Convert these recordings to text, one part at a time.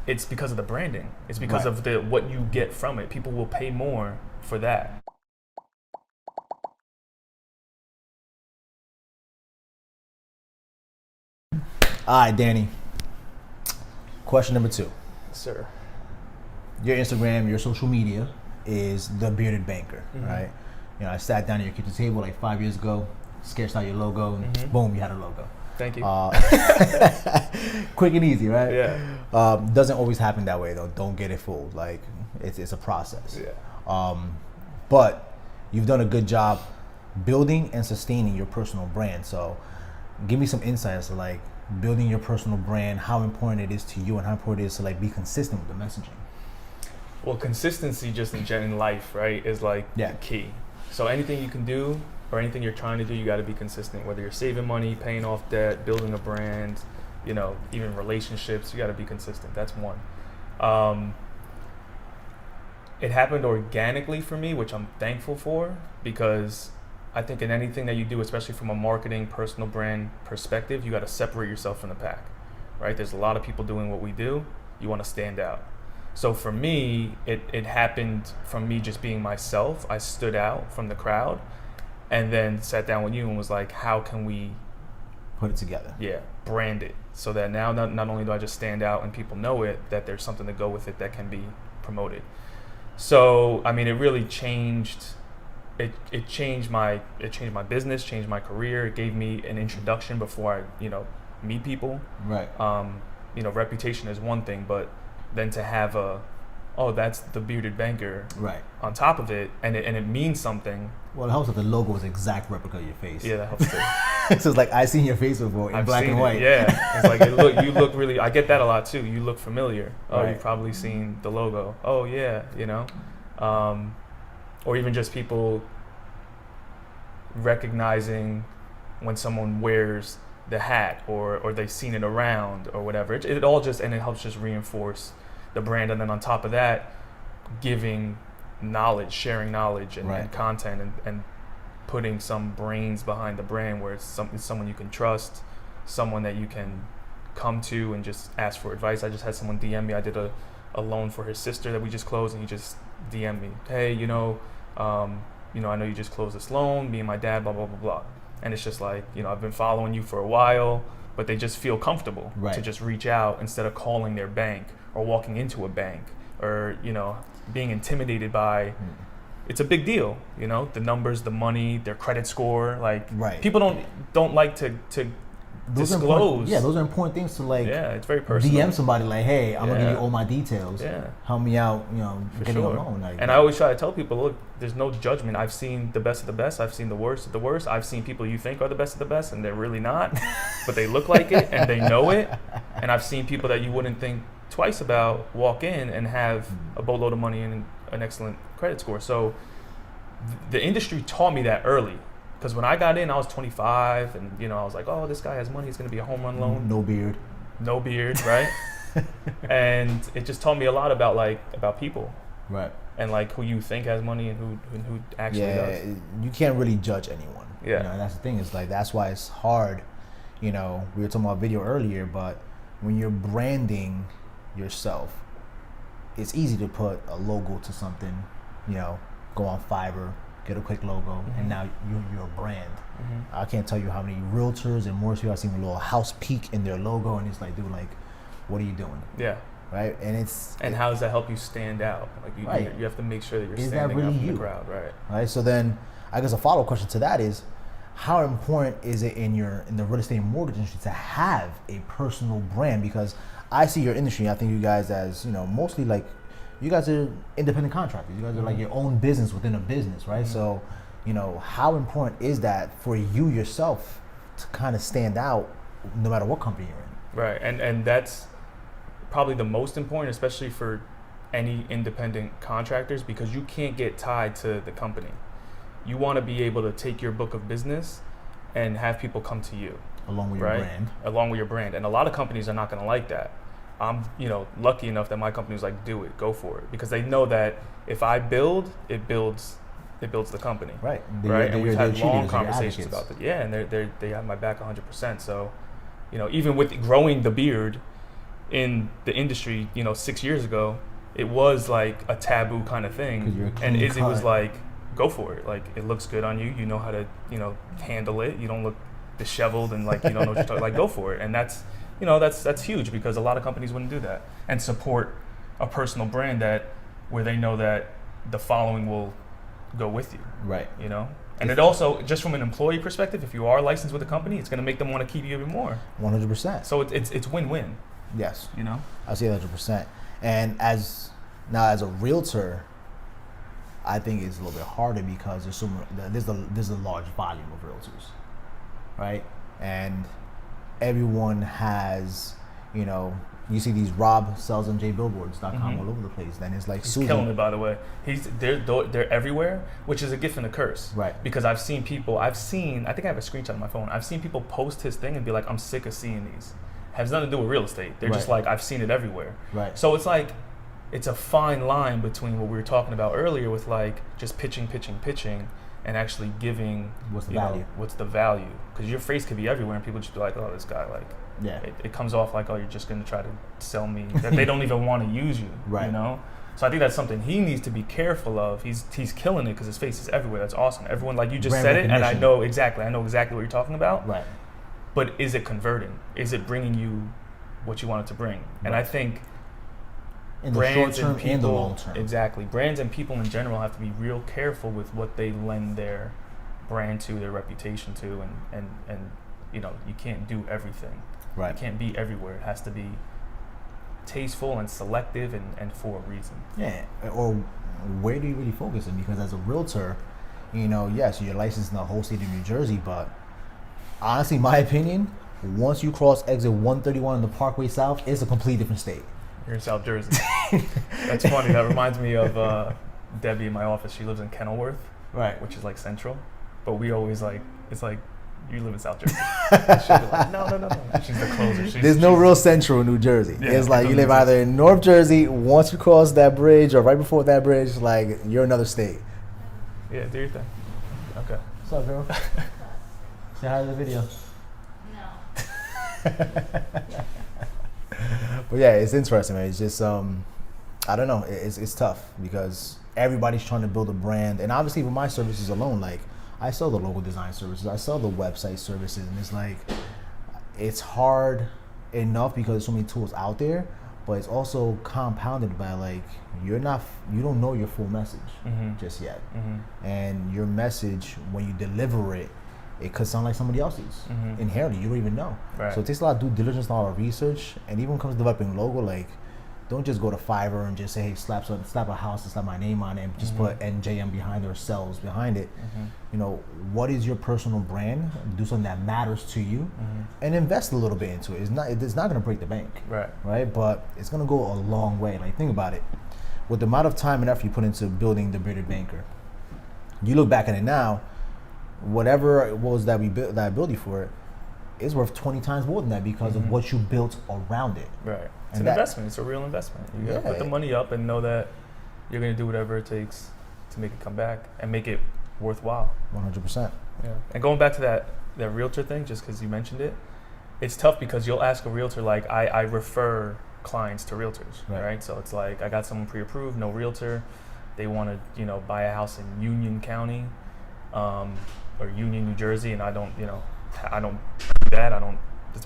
it's because of the branding. It's because Right. of the what you get from it. People will pay more for that. All right, Danny. Question number 2. Sir. Your Instagram, your social media is the bearded banker, Mm-hmm. right? You know, I sat down at your kitchen table like 5 years ago, sketched out your logo, and boom, you had a logo. Thank you. Quick and easy, right? Yeah. Doesn't always happen that way though. Don't get it fooled. Like it's a process. Yeah. But you've done a good job building and sustaining your personal brand. So give me some insights to like building your personal brand, how important it is to you and how important it is to like be consistent with the messaging. Well, consistency just in life, right, is like Yeah. the key. So anything you can do or anything you're trying to do, you got to be consistent. Whether you're saving money, paying off debt, building a brand, you know, even relationships, you got to be consistent. That's one. It happened organically for me, which I'm thankful for, because I think in anything that you do, especially from a marketing, personal brand perspective, you got to separate yourself from the pack, right? There's a lot of people doing what we do. You want to stand out. So for me, it happened from me just being myself. I stood out from the crowd and then sat down with you and was like, how can we, Put it together. brand it so that now not only do I just stand out and people know it, that there's something to go with it that can be promoted. So, I mean, it really changed. It changed my business, changed my career. It gave me an introduction before I, meet people. Right. Reputation is one thing, but then to have that's the bearded banker Right. on top of it, and it means something. Well, it helps that the logo is exact replica of your face. Yeah, that helps too. So it's like I've seen your face before in I've black seen and it, white. yeah. It's like you look really. I get that a lot too. You look familiar. Oh, Right. you've probably seen the logo. Oh yeah, or even just people recognizing when someone wears the hat or they've seen it around or whatever. It all just, and it helps just reinforce the brand. And then on top of that, giving knowledge, sharing knowledge and, Right. and content and putting some brains behind the brand where it's someone you can trust, someone that you can come to and just ask for advice. I just had someone DM me. I did a loan for his sister that we just closed, and he just DM'd me, hey, I know you just closed this loan, me and my dad, blah, blah, blah, blah. And it's just like, I've been following you for a while, but they just feel comfortable Right. to just reach out instead of calling their bank or walking into a bank or, being intimidated by, it's a big deal, the numbers, the money, their credit score. Like, Right. people don't like to Those are disclose. important, yeah, those are important things to like Yeah, it's very personal. DM somebody like, hey, I'm gonna give Yeah. you all my details. Yeah. Help me out, For getting sure. a loan. Like, And I always try to tell people, look, there's no judgment. I've seen the best of the best. I've seen the worst of the worst. I've seen people you think are the best of the best, and they're really not, but they look like it and they know it. And I've seen people that you wouldn't think twice about walk in and have a boatload of money and an excellent credit score. So the industry taught me that early. Because when I got in, I was 25, and I was like, "Oh, this guy has money. He's going to be a home run loan." no beard. No beard, right? And it just taught me a lot about people Right. and like who you think has money and who actually Yeah, does. you can't really judge anyone. Yeah. And that's the thing. Is like that's why it's hard. We were talking about video earlier, but when you're branding yourself, it's easy to put a logo to something. Go on Fiverr, get a quick logo, and now you're a brand. I can't tell you how many realtors and more people I've seen with a little house peak in their logo, and it's like, dude, like, what are you doing? Yeah. Right? And how does that help you stand out? Like Right. you have to make sure that you're Is that standing really out from you? the crowd, right? Right. So then, I guess a follow-up question to that is, how important is it in the real estate and mortgage industry to have a personal brand? Because I see your industry, I think you guys as mostly like, you guys are independent contractors. You guys are like your own business within a business, right? So, how important is that for you yourself to kind of stand out, no matter what company you're in? Right. And that's probably the most important, especially for any independent contractors, because you can't get tied to the company. You want to be able to take your book of business and have people come to you. Along with your right? brand. Along with your brand. And a lot of companies are not going to like that. I'm, lucky enough that my company was like, do it, go for it. Because they know that if I build, it builds the company. Right. Right. And we've had long cheerleaders, conversations your advocates. about that. Yeah. And they have my back 100%. So, even with growing the beard, in the industry, 6 years ago, it was like a taboo kind of thing. And Izzy was like, go for it. Like, it looks good on you. You know how to, handle it. You don't look disheveled and like you don't know what you're talking. Like, go for it. And that's, that's huge because a lot of companies wouldn't do that and support a personal brand where they know that the following will go with you. Right. And it also, just from an employee perspective, if you are licensed with a company, it's going to make them want to keep you even more. 100%. So it's win-win. Yes. I see 100%. And as a realtor, I think it's a little bit harder because there's a large volume of realtors, right? And everyone has, you see these Rob sells on jbillboards.com all over the place. Then it's like he's Susan. Killing it, by the way. They're everywhere, which is a gift and a curse. Right. Because I've seen people. I think I have a screenshot on my phone. I've seen people post his thing and be like, "I'm sick of seeing these." Has nothing to do with real estate. They're just like, I've seen it everywhere. Right. So it's like, it's a fine line between what we were talking about earlier with like just pitching, and actually giving. What's the value? What's the value? Because your face could be everywhere, and people just be like, "Oh, this guy like." Yeah. It comes off like, oh, you're just going to try to sell me. That they don't even want to use you. Right. So I think that's something he needs to be careful of. He's killing it because his face is everywhere. That's awesome. Everyone, like you just Brand said it, and I know recognition. exactly what you're talking about. Right. But is it converting? Is it bringing you what you want it to bring? And I think in the short term and the long term. Exactly. Brands and people in general have to be real careful with what they lend their brand to, their reputation to, and you can't do everything. Right. It can't be everywhere. It has to be tasteful and selective and for a reason. Yeah. Or where do you really focus on? Because as a realtor, yes, you're licensed in the whole state of New Jersey, but honestly, my opinion, once you cross exit 131 in the Parkway South, it's a completely different state. You're in South Jersey. That's funny. That reminds me of Debbie in my office. She lives in Kenilworth, right, which is like central. But we always it's like, you live in South Jersey. She'll be like, no. She's the closer. There's no real central in New Jersey. Yeah, it's like you live either in North Jersey, once you cross that bridge, or right before that bridge, like you're another state. Yeah, do your thing. Okay. What's up, girl? Say hi to the video. No. But yeah, it's interesting, man. It's just, I don't know. It's tough because everybody's trying to build a brand. And obviously with my services alone, like, I sell the logo design services, I sell the website services, and it's like, it's hard enough because there's so many tools out there, but it's also compounded by like, you don't know your full message just yet. And your message, when you deliver it, it could sound like somebody else's. Inherently, you don't even know. Right. So it takes a lot of due diligence, a lot of research, and even when it comes to developing logo, like, don't just go to Fiverr and just say, hey, slap a house and slap my name on it and just put NJM behind it or cells behind it. What is your personal brand? Do something that matters to you and invest a little bit into it. It's not going to break the bank, right? But it's going to go a long way. Like, think about it. With the amount of time and effort you put into building the Bearded Banker, you look back at it now, whatever it was that I built you for, it's worth 20 times more than that because of what you built around it. Right. It's an investment. It's a real investment. You got to put the money up and know that you're going to do whatever it takes to make it come back and make it worthwhile. 100%. Yeah. And going back to that realtor thing, just because you mentioned it, it's tough because you'll ask a realtor, like, I refer clients to realtors, right? So it's like, I got someone pre-approved, no realtor. They want to, buy a house in Union County or Union, New Jersey, and I don't do that.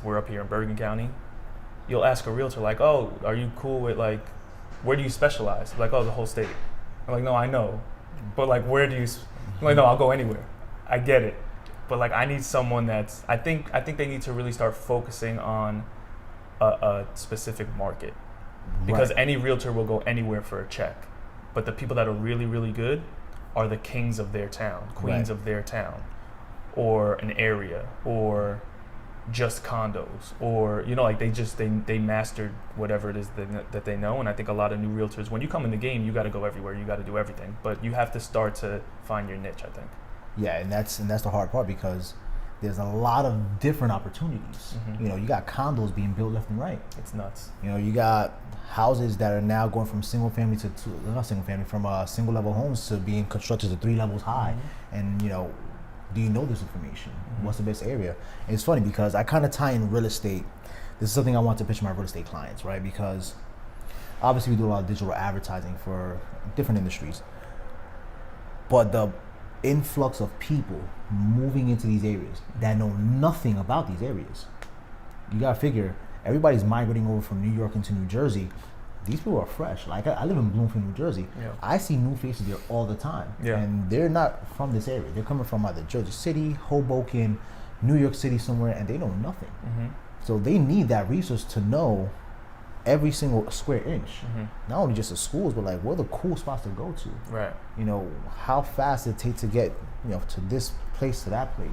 We're up here in Bergen County. You'll ask a realtor, like, oh, are you cool with, like, where do you specialize? Like, oh, the whole state. I'm like, no, I know. But, like, where do you, I'm like, no, I'll go anywhere. I get it. But, like, I need someone that's, I think they need to really start focusing on a specific market. Because any realtor will go anywhere for a check. But the people that are really, really good are the kings of their town, queens of their town, or an area, or just condos, or like they mastered whatever it is that they know. And I think a lot of new realtors, when you come in the game, you got to go everywhere, you got to do everything, but you have to start to find your niche, I think. Yeah, and that's the hard part because there's a lot of different opportunities. You got condos being built left and right. It's nuts. You got houses that are now going from single level homes to being constructed to 3 levels high. And do you know this information? What's the best area? And it's funny because I kind of tie in real estate this is something I want to pitch my real estate clients, right? Because obviously we do a lot of digital advertising for different industries, but the influx of people moving into these areas that know nothing about these areas, you gotta figure everybody's migrating over from New York into New Jersey. These people are fresh. Like I live in Bloomfield, New Jersey. Yeah. I see new faces there all the time, Yeah. and they're not from this area. They're coming from either Jersey City, Hoboken, New York City somewhere, and they know nothing. Mm-hmm. So they need that resource to know every single square inch, Mm-hmm. not only just the schools, but like what are the cool spots to go to. Right. You know, how fast it takes to get, you know, to this place to that place.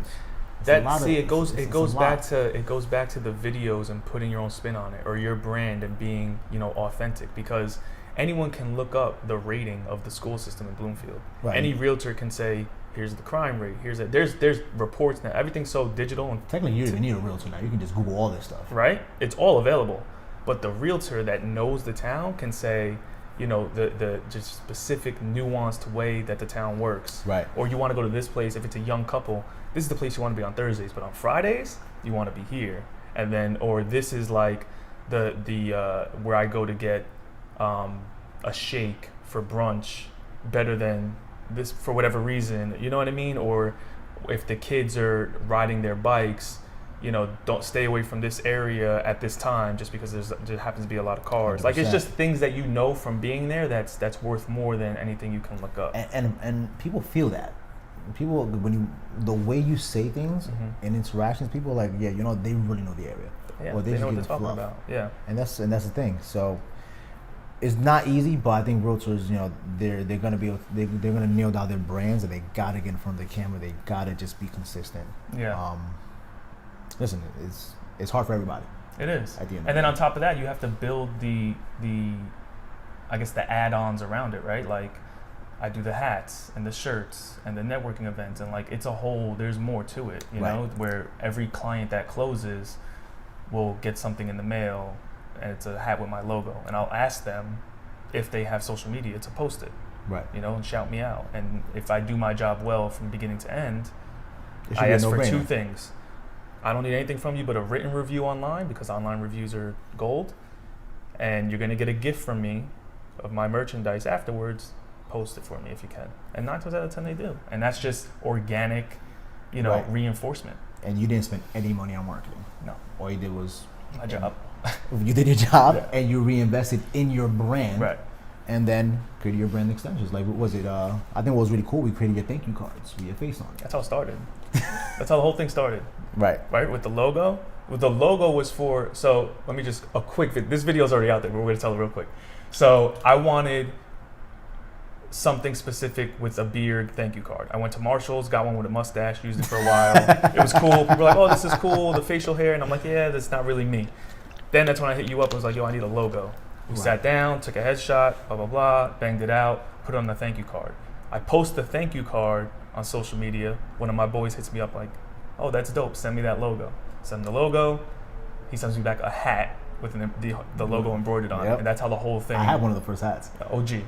It's a lot That see, of- it goes it's- it it's goes a back lot. to the videos and putting your own spin on it, or your brand, and being, you know, authentic, because anyone can look up the rating of the school system in Bloomfield. Right. Any realtor can say, here's the crime rate, there's reports now. Everything's so digital, and Technically, you don't even need a realtor now. You can just Google all this stuff. right? It's all available. But the realtor that knows the town can say, you know, the just specific nuanced way that the town works. Right. Or you want to go to this place if it's a young couple. This is the place you want to be on Thursdays, but on Fridays you want to be here. And then, or this is like the where I go to get a shake for brunch better than this for whatever reason. You know what I mean? Or if the kids are riding their bikes, you know, don't stay away from this area at this time just because there happens to be a lot of cars. Like, it's 100%. just things that you know from being there that's worth more than anything you can look up. And people feel that. People, the way you say things Mhm. in interactions, people are like, yeah, you know, they really know the area. Yeah, Or they just know what give they're it talking fluff. about. Yeah. And that's the thing. So it's not easy, but I think realtors, you know, they're gonna be they're gonna nail down their brands, and they gotta get in front of the camera. They gotta just be consistent. Yeah. Listen, it's hard for everybody. It is. At the end of And the then on day. top of that, you have to build the I guess the add-ons around it, right? Like, I do the hats and the shirts and the networking events, and like, it's a whole, there's more to it, you Right. know, where every client that closes will get something in the mail, and it's a hat with my logo, and I'll ask them if they have social media to post it, Right. you know, and shout me out. And if I do my job well from beginning to end, It should I be a ask for no-brainer. two things. I don't need anything from you but a written review online, because online reviews are gold. And you're going to get a gift from me of my merchandise afterwards. Post it for me if you can. And 9 times out of 10 they do. And that's just organic, you know, Right. reinforcement. And you didn't spend any money on marketing. No, All you did was my job. you did your job, Yeah. and you reinvested in your brand. Right. And then created your brand extensions. Like, what was it? I think what was really cool, we created your thank you cards with your face on it. That's how it started. That's how the whole thing started. Right. Right, with the logo. The logo was for, so let me just, a quick, this video's already out there, but we're going to tell it real quick. So I wanted something specific with a beard thank you card. I went to Marshall's, got one with a mustache, used it for a while. It was cool. People were like, oh, this is cool, the facial hair. And I'm like, yeah, that's not really me. Then that's when I hit you up. I was like, yo, I need a logo. We Right. sat down, took a headshot, blah, blah, blah, banged it out, put it on the thank you card. I post the thank you card on social media. One of my boys hits me up like, oh, that's dope, send me that logo. Send him the logo. He sends me back a hat with the logo embroidered on it. Yep. And that's how the whole thing, I had one of the first hats. OG.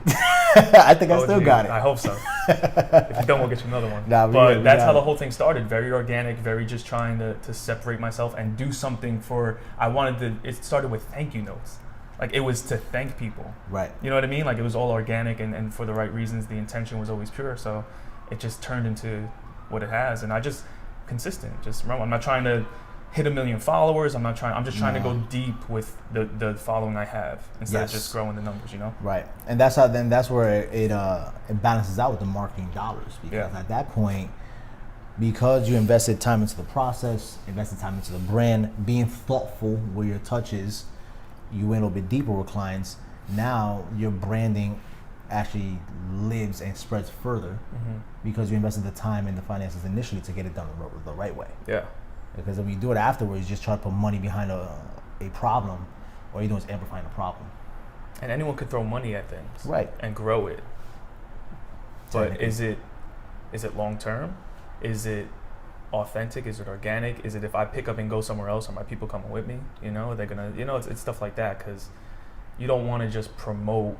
I think I still OG. got it. I hope so. If you don't, we'll get you another one. Nah, we But that's got how the it. whole thing started. Very organic, very just trying to separate myself and do something for, it started with thank you notes. Like, it was to thank people. Right. You know what I mean? Like, it was all organic and for the right reasons. The intention was always pure. So it just turned into what it has. And I just, consistent. Just remember, I'm not trying to hit 1 million followers. I'm just trying to go deep with the following I have instead of Yes. just growing the numbers, you know? Right. And that's where it balances out with the marketing dollars, because Yeah. at that point, because you invested time into the process, invested time into the brand, being thoughtful where your touch is, you went a little bit deeper with clients. Now your branding actually lives and spreads further because you invested the time and the finances initially to get it done the right way. Yeah. Because if you do it afterwards, you just try to put money behind a problem, all you're doing is amplifying the problem. And anyone could throw money at things. Right. And grow it. But Technically. is it long term? Is it authentic? Is it organic? Is it if I pick up and go somewhere else, are my people coming with me? You know, they're gonna, you know, it's stuff like that, because you don't want to just promote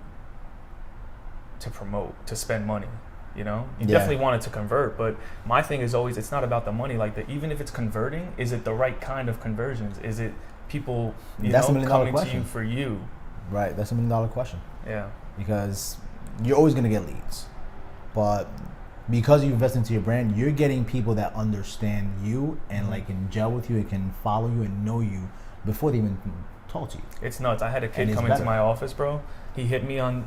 to spend money. You know, you Yeah. definitely want it to convert, but my thing is always, it's not about the money. Like, even if it's converting, is it the right kind of conversions? Is it people, That's a $1 million coming to question. you for you. Right, that's $1 million question. Yeah. Because you're always gonna get leads, but because you invest into your brand, you're getting people that understand you and like can gel with you and can follow you and know you before they even talk to you. It's nuts. I had a kid And it's come into better. my office, bro. He hit me on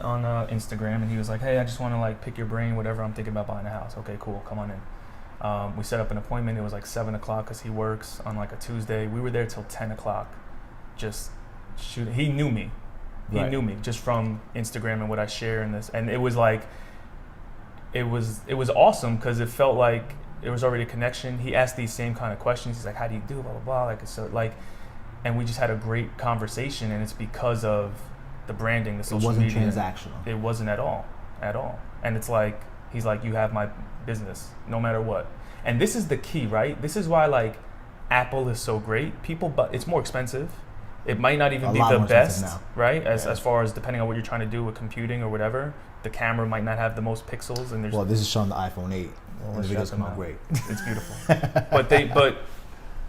Instagram and he was like, "Hey, I just want to like pick your brain, whatever. I'm thinking about buying a house." Okay, cool. Come on in. We set up an appointment. It was like 7 o'clock because he works on like a Tuesday. We were there till 10 o'clock, just shooting. He knew me. He Right. knew me just from Instagram and what I share in this, and it was like, it was awesome because it felt like it was already a connection. He asked these same kind of questions. He's like, "How do you do blah blah blah?" Like so like, and we just had a great conversation, and it's because of the branding, the social It wasn't media. transactional. It wasn't at all. And it's like, he's like, "You have my business no matter what." And this is the key, right? This is why like Apple is so great. But it's more expensive. It might not even A be lot the more best, expensive right? As Yeah. as far as depending on what you're trying to do with computing or whatever, the camera might not have the most pixels, and there's Well, this is showing the iPhone 8. Well, And the let's videos shut come them out great. it's beautiful. but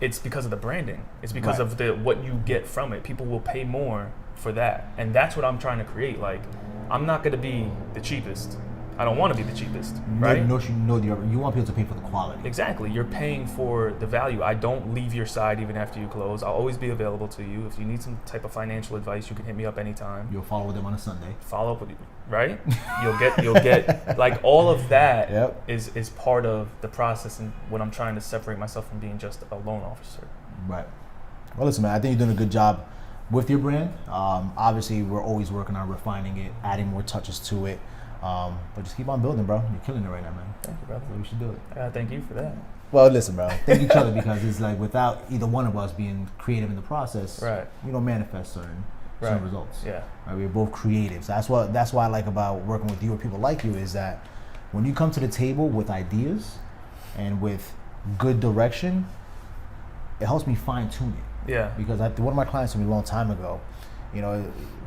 it's because of the branding. It's because Right. of the what you get from it. People will pay more for that, and that's what I'm trying to create. Like, I'm not gonna be the cheapest. I don't want to be the cheapest, right? You want people to pay for the quality. Exactly. You're paying for the value. I don't leave your side even after you close. I'll always be available to you. If you need some type of financial advice, you can hit me up anytime. You'll follow them on a Sunday. Follow up with you, right? You'll get like all of that Yep. is part of the process and what I'm trying to separate myself from being just a loan officer. Right. Well, listen, man, I think you're doing a good job with your brand. Obviously, we're always working on refining it, adding more touches to it. But just keep on building, bro. You're killing it right now, man. Thank you, brother. So we should do it. Thank you for that. Well, listen, bro. Thank each other because it's like without either one of us being creative in the process, Right. we don't manifest certain Right. results. Yeah. Right? We're both creatives. That's why I like about working with you or people like you is that when you come to the table with ideas and with good direction, it helps me fine tune it. Yeah. Because one of my clients told me a long time ago,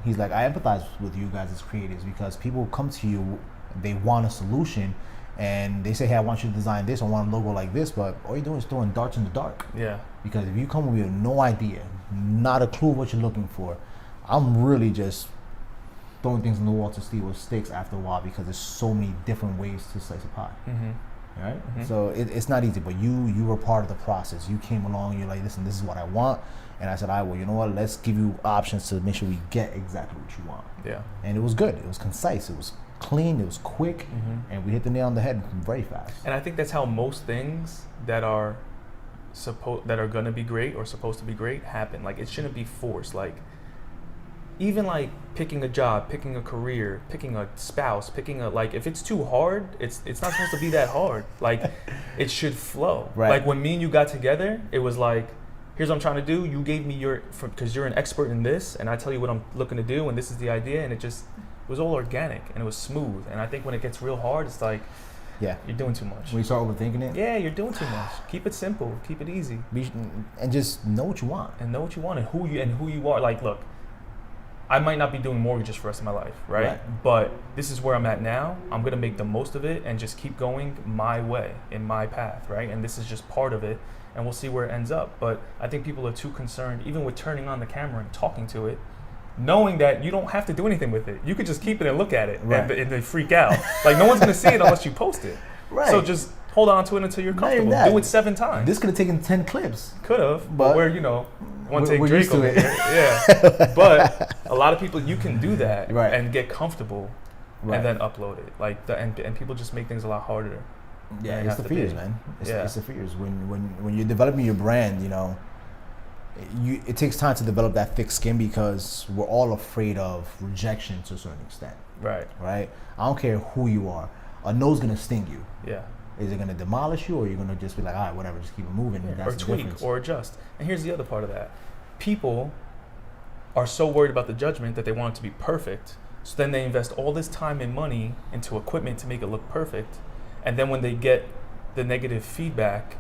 he's like, I empathize with you guys as creatives because people come to you, they want a solution, and they say, hey, I want you to design this, I want a logo like this, but all you're doing is throwing darts in the dark. Yeah. Because if you come with no idea, not a clue what you're looking for, I'm really just throwing things on the wall to see what sticks after a while because there's so many different ways to slice a pie. Mm-hmm. Right? Mm-hmm. So it's not easy, but you were part of the process. You came along, you're like, listen, this is what I want. And I said, all right, well, you know what? Let's give you options to make sure we get exactly what you want. Yeah. And it was good. It was concise. It was clean. It was quick. Mm-hmm. And we hit the nail on the head very fast. And I think that's how most things that are going to be great or supposed to be great happen. Like, it shouldn't be forced. Like, even like picking a job, picking a career, picking a spouse, like, if it's too hard, it's not supposed to be that hard. Like, it should flow. Right. Like, when me and you got together, it was like, here's what I'm trying to do. You gave me because you're an expert in this, and I tell you what I'm looking to do, and this is the idea, and it was all organic, and it was smooth. And I think when it gets real hard, it's like, Yeah. you're doing too much. When you start overthinking it, Yeah, you're doing too much. Keep it simple. Keep it easy. and just know what you want. And know what you want and who you are. Like, look, I might not be doing mortgages for the rest of my life, right? But this is where I'm at now. I'm going to make the most of it and just keep going my way, in my path, right? And this is just part of it, and we'll see where it ends up. But I think people are too concerned, even with turning on the camera and talking to it, knowing that you don't have to do anything with it. You could just keep it and look at it, Right. and they freak out. Like, no one's going to see it unless you post it. Right. So just hold on to it until you're Not even comfortable. that. Do it 7 times. This could have taken 10 clips. Could have, But but we're, one take we're Drake used to over it. here. Yeah. But a lot of people, you can do that Right. and get comfortable Right. and then upload it. Like, and people just make things a lot harder. Yeah, than it it's has the to fears, be. man. It's Yeah. the fears. When you're developing your brand, it takes time to develop that thick skin because we're all afraid of rejection to a certain extent, Right. right? I don't care who you are. A no's gonna sting you. Yeah. Is it gonna demolish you, or you're gonna just be like, all right, whatever, just keep it moving? Or That's the tweak difference. or adjust. And here's the other part of that. People are so worried about the judgment that they want it to be perfect. So then they invest all this time and money into equipment to make it look perfect. And then when they get the negative feedback,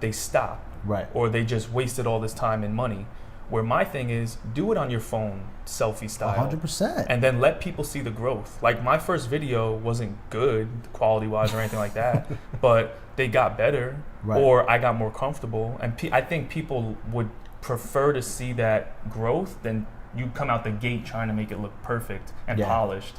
they stop. Right. Or they just wasted all this time and money. Where my thing is, do it on your phone, selfie style. 100%. And then let people see the growth. Like, my first video wasn't good quality-wise or anything like that, but they got better, Right. or I got more comfortable. And I think people would prefer to see that growth than you come out the gate trying to make it look perfect and polished,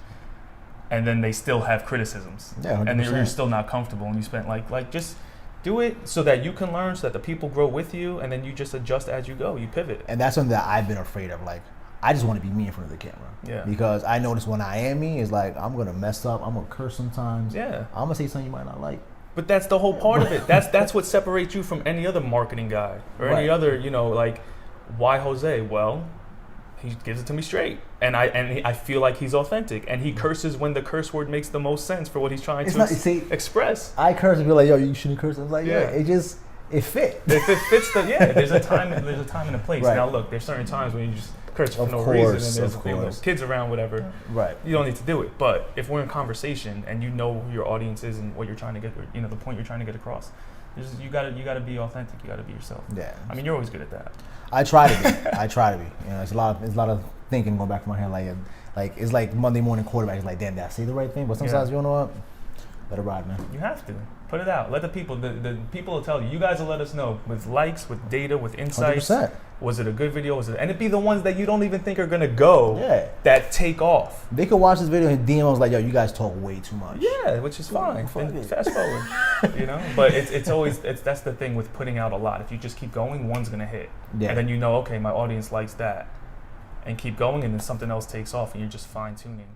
and then they still have criticisms. Yeah, 100%. And you're still not comfortable, and you spent like just do it so that you can learn, so that the people grow with you, and then you just adjust as you go. You pivot. And that's something that I've been afraid of. Like, I just want to be me in front of the camera. Yeah. Because I notice when I am me, is like I'm gonna mess up. I'm gonna curse sometimes. Yeah. I'm gonna say something you might not like. But that's the whole part of it. That's what separates you from any other marketing guy or any other, like, why Jose? Well, he gives it to me straight, and I feel like he's authentic, and he curses when the curse word makes the most sense for what he's trying to express. I curse and be like, yo, you shouldn't curse. I was like, it fit. If it fits there's a time and a place. Now look, there's certain times when you just curse for no reason, and there's kids around, whatever. Right. You don't need to do it. But if we're in conversation and you know who your audience is and what you're trying to get, the point you're trying to get across, you gotta be authentic. You gotta be yourself. Yeah. I mean, you're always good at that. I try to be. It's a lot of thinking going back to my head. Like it's like Monday morning quarterback. It's like, damn, did I say the right thing? But sometimes you know what? Let it ride, man. You have to put it out. Let the people will tell you. You guys will let us know with likes, with data, with insights. 100%. Was it a good video? And it'd be the ones that you don't even think are gonna go. That take off. They could watch this video and DM us like, yo, you guys talk way too much. Yeah, which is fine. Fast forward. But it's always that's the thing with putting out a lot. If you just keep going, one's gonna hit. Yeah. And then okay, my audience likes that. And keep going, and then something else takes off, and you're just fine tuning.